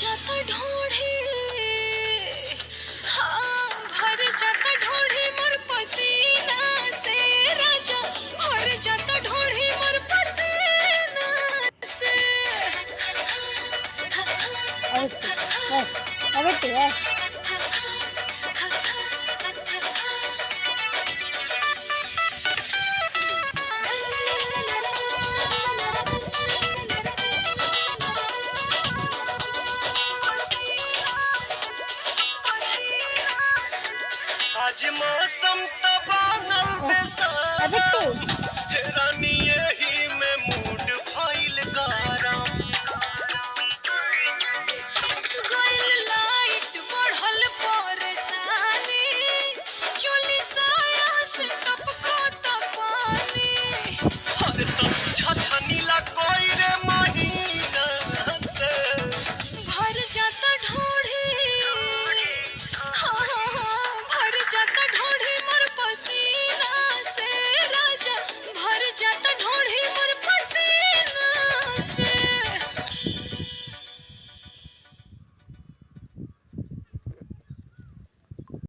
जाता ढोढ़ी हाँ भर जाता ढोढ़ी मोर पसीना से राजा भर जाता ढोढ़ी मोर पसीना से अबे आज मौसम तबादल बेसाराम रानी यही में मूड फाइल गाराम गइल लाइट बढ़ल परेशानी चोली साया से टपको त पानी हर तो